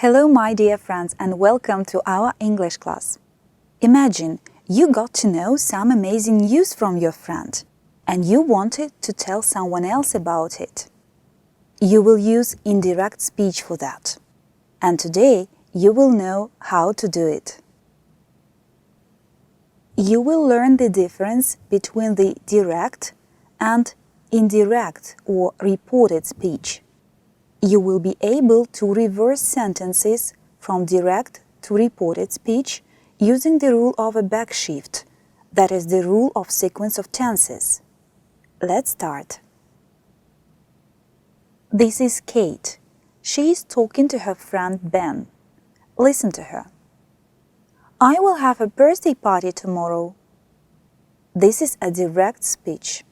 Hello, my dear friends, and welcome to our English class. Imagine you got to know some amazing news from your friend, and you wanted to tell someone else about it. You will use indirect speech for that. And today, you will know how to do it. You will learn the difference between the direct and indirect or reported speech. You will be able to reverse sentences from direct to reported speech using the rule of a backshift, that is the rule of sequence of tenses. Let's start. This is Kate. She is talking to her friend Ben. Listen to her. I will have a birthday party tomorrow. This is a direct speech.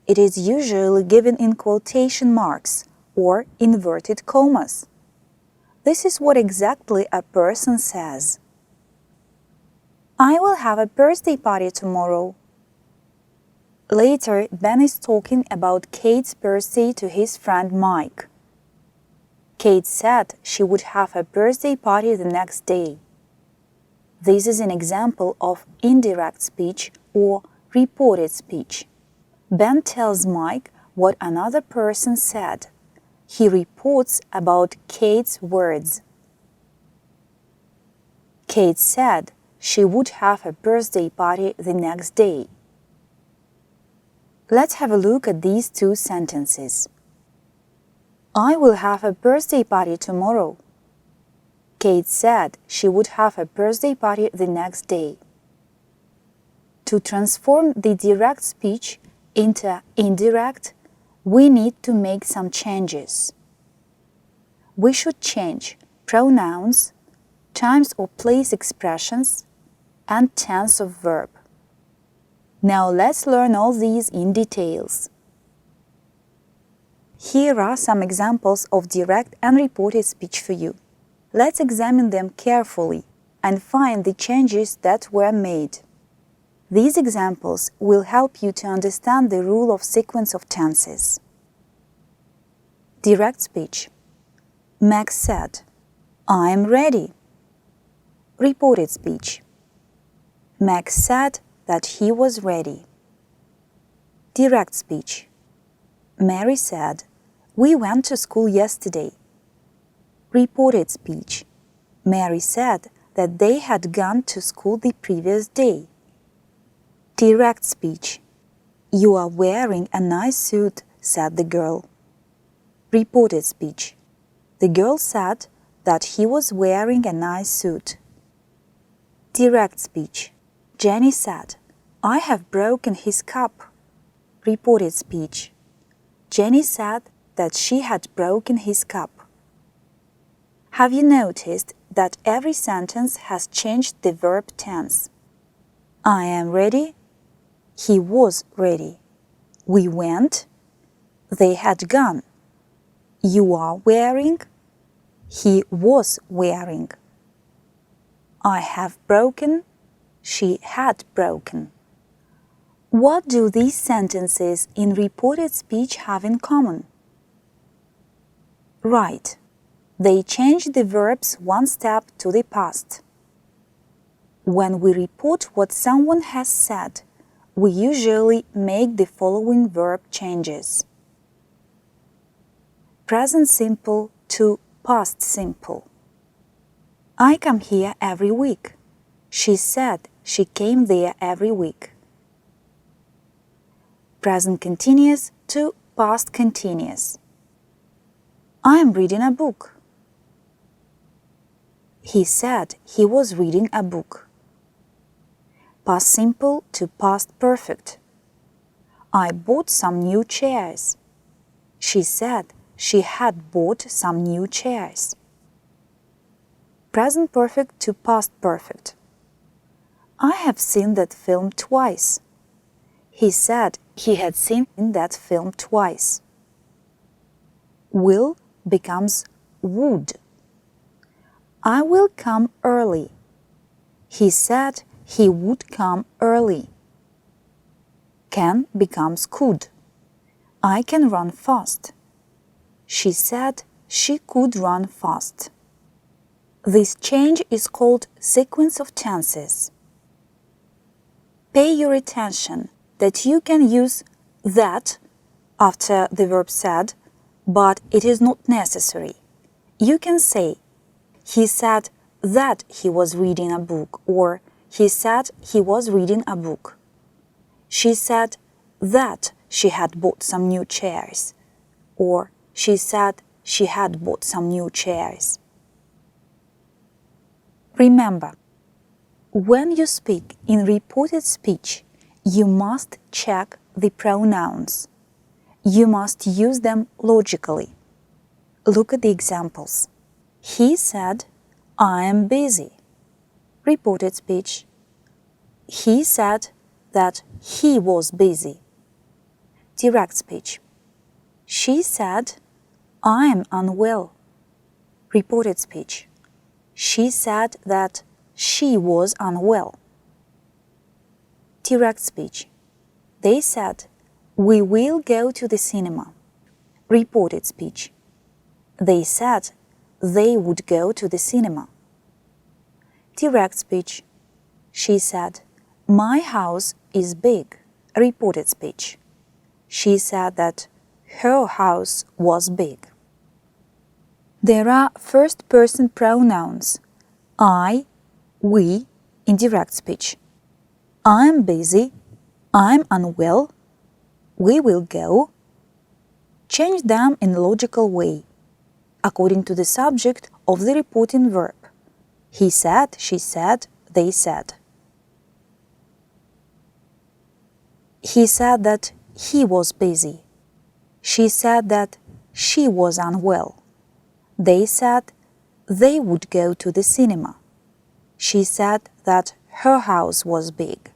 It is usually given in quotation marks or inverted commas. This is what exactly a person says. I will have a birthday party tomorrow. Later, Ben is talking about Kate's birthday to his friend Mike. Kate said she would have a birthday party the next day. This is an example of indirect speech or reported speech. Ben tells Mike what another person said. He reports about Kate's words. Kate said she would have a birthday party the next day. Let's have a look at these two sentences. I will have a birthday party tomorrow. Kate said she would have a birthday party the next day. To transform the direct speech into indirect, we need to make some changes. We should change pronouns, times or place expressions, and tense of verb. Now let's learn all these in details. Here are some examples of direct and reported speech for you. Let's examine them carefully and find the changes that were made. These examples will help you to understand the rule of sequence of tenses. Direct speech. Max said, I am ready. Reported speech. Max said that he was ready. Direct speech. Mary said, we went to school yesterday. Reported speech. Mary said that they had gone to school the previous day. Direct speech. You are wearing a nice suit, said the girl. Reported speech. The girl said that he was wearing a nice suit. Direct speech. Jenny said, I have broken his cup. Reported speech. Jenny said that she had broken his cup. Have you noticed that every sentence has changed the verb tense? I am ready. He was ready. We went. They had gone. You are wearing. He was wearing. I have broken. She had broken. What do these sentences in reported speech have in common? Right. They change the verbs one step to the past. When we report what someone has said, we usually make the following verb changes. Present simple to past simple. I come here every week. She said she came there every week. Present continuous to past continuous. I am reading a book. He said he was reading a book. Past simple to past perfect. I bought some new chairs. She said she had bought some new chairs. Present perfect to past perfect. I have seen that film twice. He said he had seen that film twice. Will becomes would. I will come early. He said he would come early. Can becomes could. I can run fast. She said she could run fast. This change is called sequence of tenses. Pay your attention that you can use that after the verb said, but it is not necessary. You can say, he said that he was reading a book, or he said he was reading a book. She said that she had bought some new chairs, or she said she had bought some new chairs. Remember, when you speak in reported speech, you must check the pronouns. You must use them logically. Look at the examples. He said, I am busy. Reported speech. He said that he was busy. Direct speech. She said, I am unwell. Reported speech. She said that she was unwell. Direct speech. They said, we will go to the cinema. Reported speech. They said they would go to the cinema. Direct speech. She said, my house is big. Reported speech. She said that her house was big. There are first-person pronouns I, we in direct speech. I'm busy, I'm unwell, we will go. Change them in a logical way, according to the subject of the reporting verb. He said, she said, they said. He said that he was busy. She said that she was unwell. They said they would go to the cinema. She said that her house was big.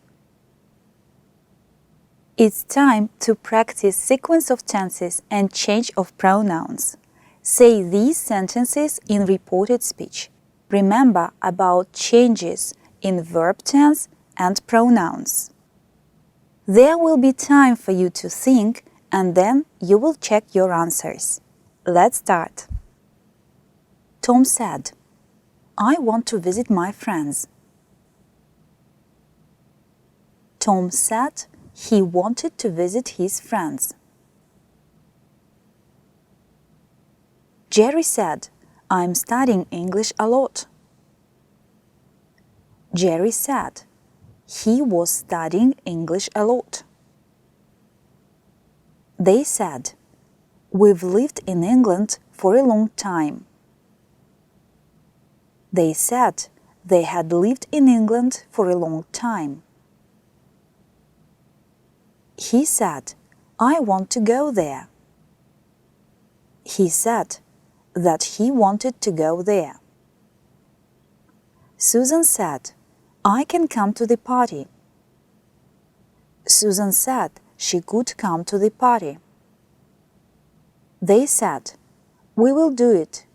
It's time to practice sequence of tenses and change of pronouns. Say these sentences in reported speech. Remember about changes in verb tense and pronouns. There will be time for you to think, and then you will check your answers. Let's start. Tom said, I want to visit my friends. Tom said he wanted to visit his friends. Jerry said, I'm studying English a lot. Jerry said he was studying English a lot. They said, we've lived in England for a long time. They said they had lived in England for a long time. He said, I want to go there. He said that he wanted to go there. Susan said, I can come to the party. Susan said she could come to the party. They said, we will do it.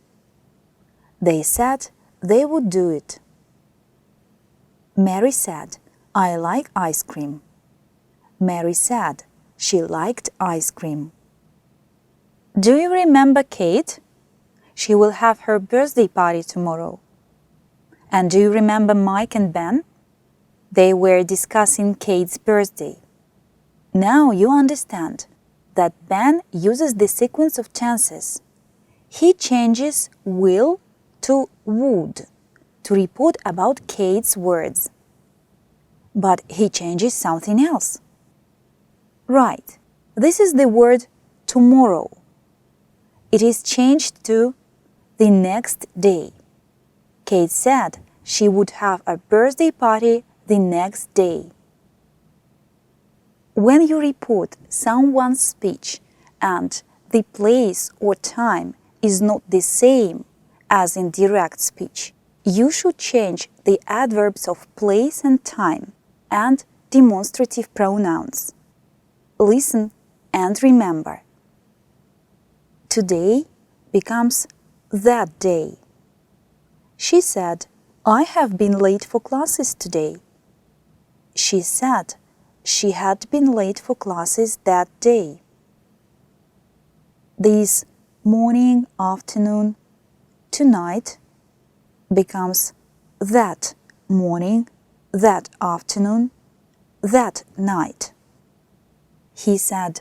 They said they would do it. Mary said, I like ice cream. Mary said she liked ice cream. Do you remember Kate? She will have her birthday party tomorrow. And do you remember Mike and Ben? They were discussing Kate's birthday. Now you understand that Ben uses the sequence of tenses. He changes will to would to report about Kate's words. But he changes something else. Right, this is the word tomorrow. It is changed to the next day. Kate said she would have a birthday party the next day. When you report someone's speech and the place or time is not the same as in direct speech, you should change the adverbs of place and time and demonstrative pronouns. Listen and remember. Today becomes that day. She said, I have been late for classes today. She said she had been late for classes that day. These morning, afternoon, tonight, becomes that morning, that afternoon, that night. He said,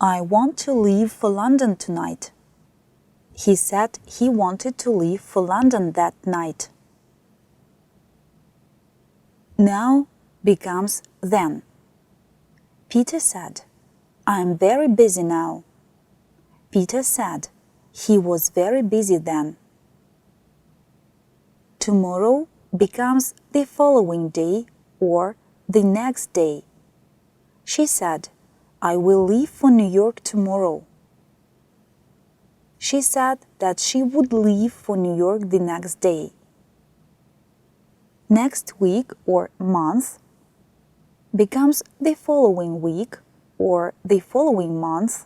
I want to leave for London tonight. He said he wanted to leave for London that night. Now becomes then. Peter said, I am very busy now. Peter said he was very busy then. Tomorrow becomes the following day or the next day. She said, I will leave for New York tomorrow. She said that she would leave for New York the next day. Next week or month becomes the following week or the following month.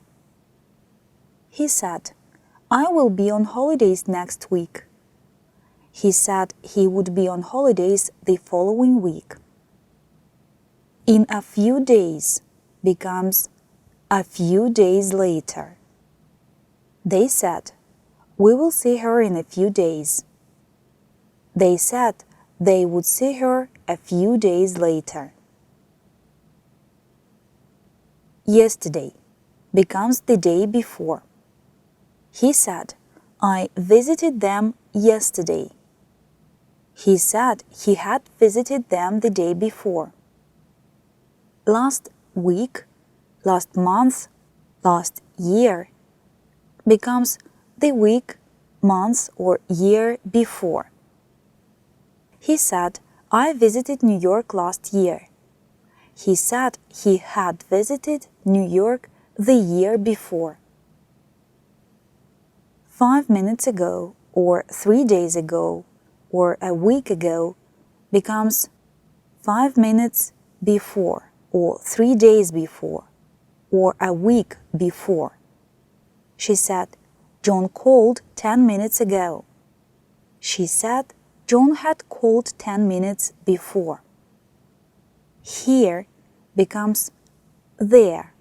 He said, I will be on holidays next week. He said he would be on holidays the following week. In a few days becomes a few days later. They said, we will see her in a few days. They said they would see her a few days later. Yesterday becomes the day before. He said, I visited them yesterday. He said he had visited them the day before. Last week, last month, last year becomes the week, month, or year before. He said, I visited New York last year. He said he had visited New York the year before. 5 minutes ago, or 3 days ago, or a week ago becomes 5 minutes before, or 3 days before, or a week before. She said, John called 10 minutes ago. She said John had called 10 minutes before. Here becomes there.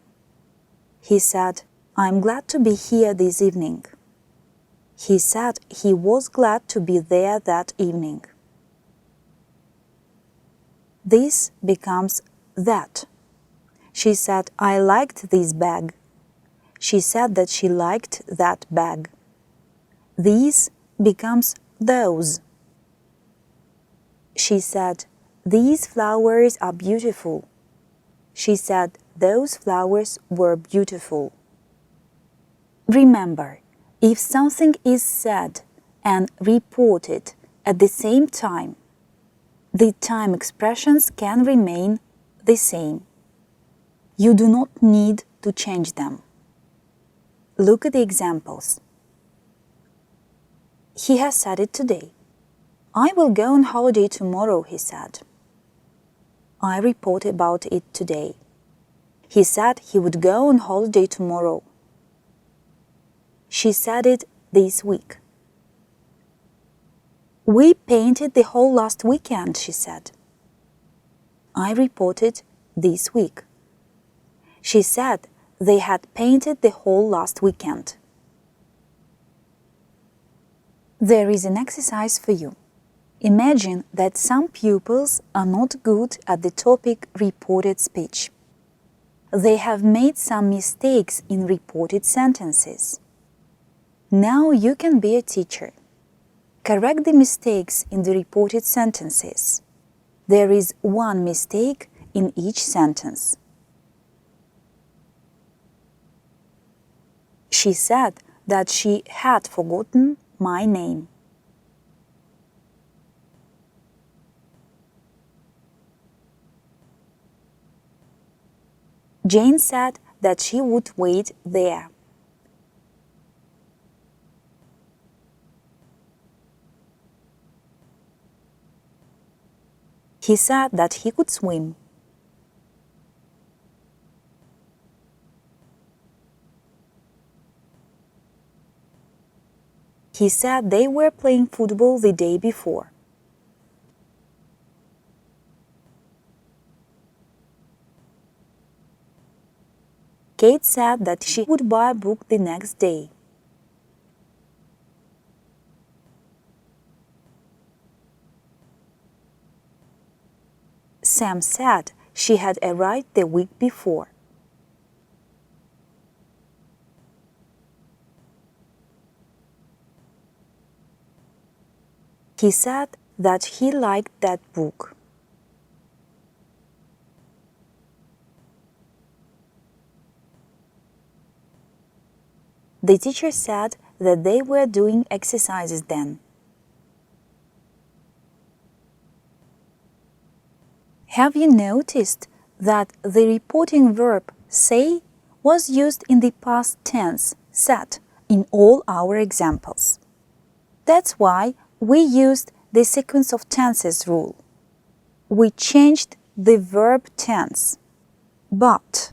He said, I'm glad to be here this evening. He said he was glad to be there that evening. This becomes that. She said, I liked this bag. She said that she liked that bag. These becomes those. She said, these flowers are beautiful. She said, those flowers were beautiful. Remember, if something is said and reported at the same time, the time expressions can remain the same. You do not need to change them. Look at the examples. He has said it today. I will go on holiday tomorrow, he said. I reported about it today. He said he would go on holiday tomorrow. She said it this week. We painted the whole last weekend, she said. I reported this week. She said they had painted the whole last weekend. There is an exercise for you. Imagine that some pupils are not good at the topic reported speech. They have made some mistakes in reported sentences. Now you can be a teacher. Correct the mistakes in the reported sentences. There is one mistake in each sentence. She said that she had forgotten my name. Jane said that she would wait there. He said that he could swim. He said they were playing football the day before. Kate said that she would buy a book the next day. Sam said she had arrived the week before. He said that he liked that book. The teacher said that they were doing exercises then. Have you noticed that the reporting verb say was used in the past tense said in all our examples? That's why we used the sequence of tenses rule. We changed the verb tense, but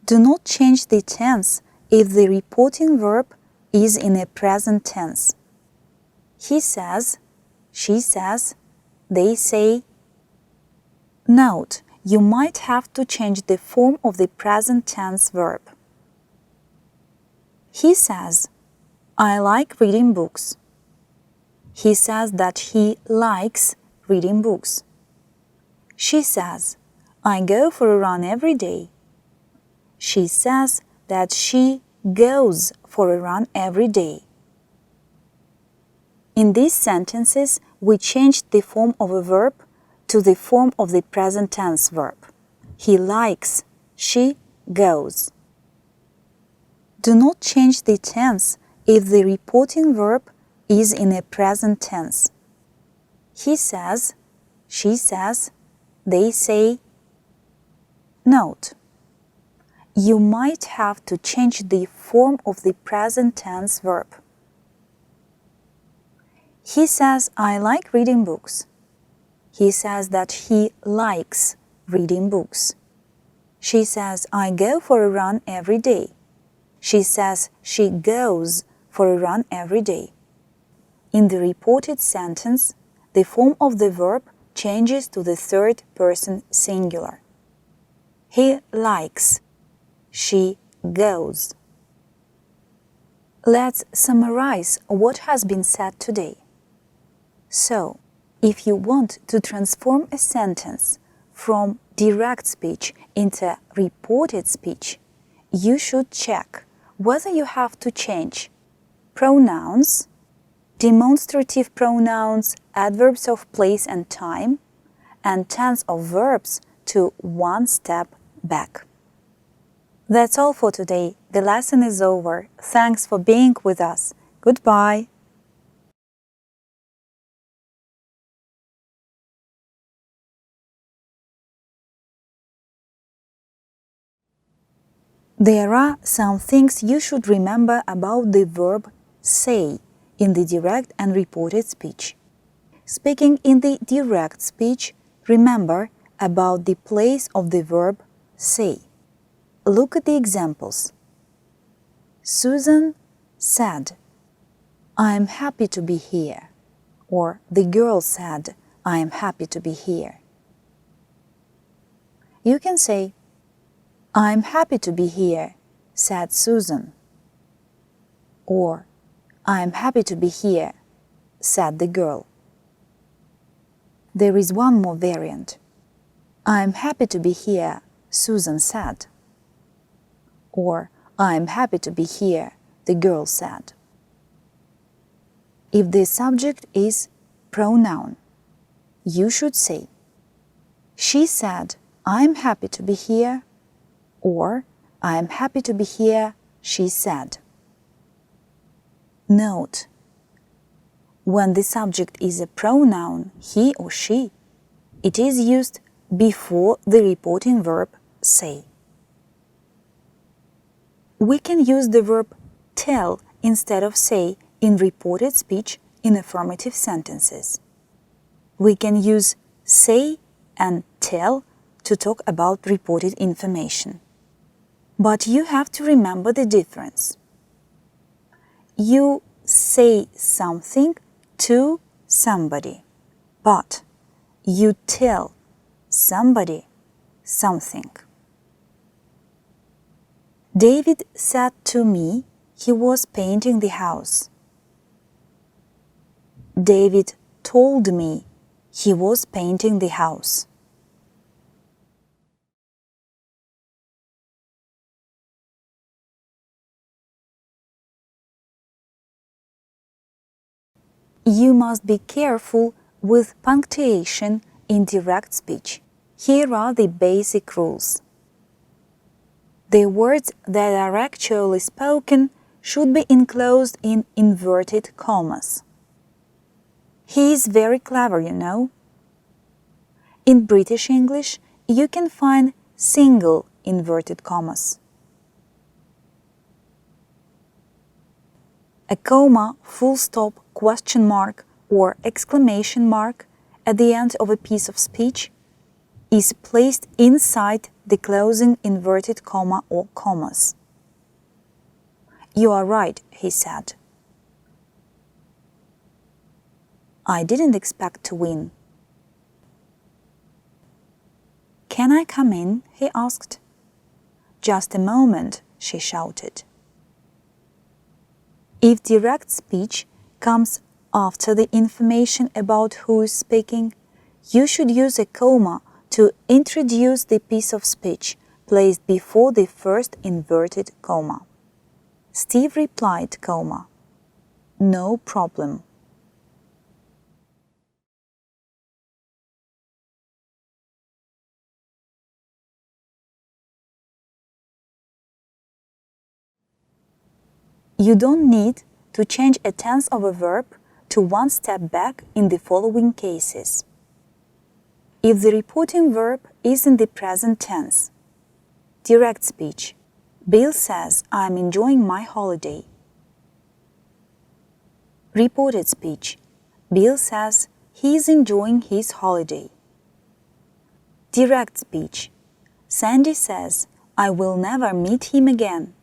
do not change the tense if the reporting verb is in a present tense. He says, she says, they say. Note, you might have to change the form of the present tense verb. He says, I like reading books. He says that he likes reading books. She says, I go for a run every day. She says that she goes for a run every day. In these sentences, we changed the form of a verb to the form of the present tense verb. He likes, she goes. Do not change the tense if the reporting verb is in a present tense. He says, she says, they say. Note, you might have to change the form of the present tense verb. He says, I like reading books. He says that he likes reading books. She says, I go for a run every day. She says she goes for a run every day. In the reported sentence, the form of the verb changes to the third person singular. He likes. She goes. Let's summarize what has been said today. So, if you want to transform a sentence from direct speech into reported speech, you should check whether you have to change pronouns, demonstrative pronouns, adverbs of place and time, and tense of verbs to one step back. That's all for today. The lesson is over. Thanks for being with us. Goodbye. There are some things you should remember about the verb say in the direct and reported speech. Speaking in the direct speech, remember about the place of the verb say. Look at the examples. Susan said, I am happy to be here. Or the girl said, I am happy to be here. You can say, I am happy to be here, said Susan. Or, I am happy to be here, said the girl. There is one more variant. I am happy to be here, Susan said. Or, I am happy to be here, the girl said. If the subject is pronoun, you should say, she said, I am happy to be here, or I am happy to be here, she said. Note, when the subject is a pronoun, he or she, it is used before the reporting verb say. We can use the verb tell instead of say in reported speech in affirmative sentences. We can use say and tell to talk about reported information. But you have to remember the difference. You say something to somebody, but you tell somebody something. David said to me he was painting the house. David told me he was painting the house. You must be careful with punctuation in direct speech. Here are the basic rules. The words that are actually spoken should be enclosed in inverted commas. He is very clever, you know. In British English, you can find single inverted commas. A comma, full stop, question mark, or exclamation mark at the end of a piece of speech is placed inside the closing inverted comma or commas. You are right, he said. I didn't expect to win. Can I come in? He asked. Just a moment, she shouted. If direct speech comes after the information about who is speaking, you should use a comma to introduce the piece of speech placed before the first inverted comma. Steve replied, comma, no problem. You don't need to change a tense of a verb to one step back in the following cases. If the reporting verb is in the present tense, direct speech, Bill says, I'm enjoying my holiday. Reported speech, Bill says he is enjoying his holiday. Direct speech, Sandy says, I will never meet him again.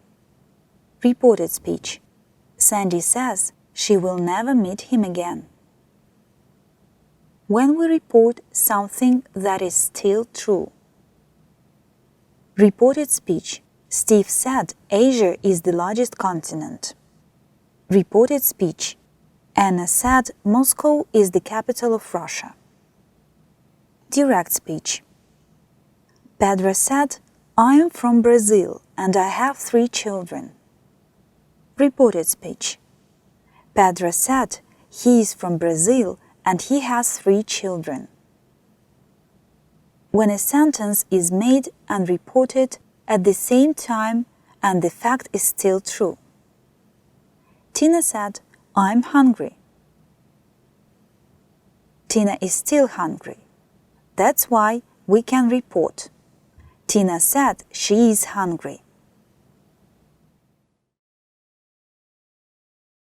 Reported speech, Sandy says she will never meet him again. When we report something that is still true. Reported speech, Steve said Asia is the largest continent. Reported speech, Anna said Moscow is the capital of Russia. Direct speech, Pedro said, I am from Brazil and I have 3 children. Reported speech, Pedro said he is from Brazil and he has 3 children. When a sentence is made and reported at the same time and the fact is still true. Tina said, I'm hungry. Tina is still hungry. That's why we can report. Tina said she is hungry.